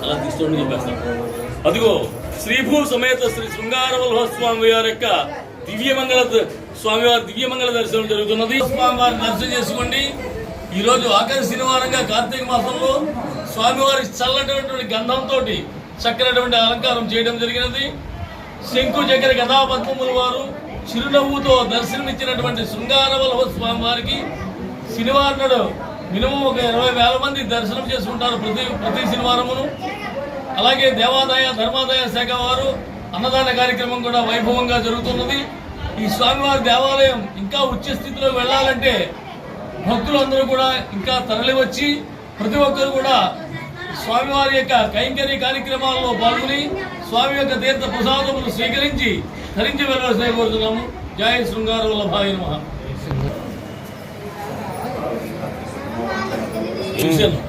అలా తీసుకోండి చెప్పేస్తాను. అదిగో శ్రీభూ సమేత శ్రీ శృంగారవల్లభ స్వామి వారి యొక్క దివ్యమంగళ స్వామివారి దివ్యమంగళ దర్శనం జరుగుతున్నది. స్వామివారిని దర్శనం చేసుకోండి. ఈ రోజు ఆఖరి శనివారంగా కార్తీక మాసంలో స్వామివారి చల్లటువంటి గంధంతో చక్కనటువంటి అలంకారం చేయడం జరిగినది. శంకు చక్ర గదా పద్మముల వారు చిరునవ్వుతో దర్శనమిచ్చినటువంటి శృంగారవల్లభ స్వామి వారికి శనివారం నాడు మినిమం ఒక 20,000 మంది దర్శనం చేసుకుంటారు ప్రతి శనివారమును. అలాగే దేవాదాయ ధర్మాదాయ శాఖ వారు అన్నదాన కార్యక్రమం కూడా వైభవంగా జరుగుతున్నది. ఈ స్వామివారి దేవాలయం ఇంకా ఉచ్చ స్థితిలో వెళ్ళాలంటే భక్తులందరూ కూడా ఇంకా తరలి వచ్చి ప్రతి ఒక్కరు కూడా స్వామివారి యొక్క కైంకర్య కార్యక్రమాల్లో పాల్గొని స్వామి యొక్క తీర్థ ప్రసాదములు స్వీకరించి ధరించి వెళ్ళవలసిన కోరుతున్నాము. జయ శృంగారవల్లభాయ నమః. చూశాను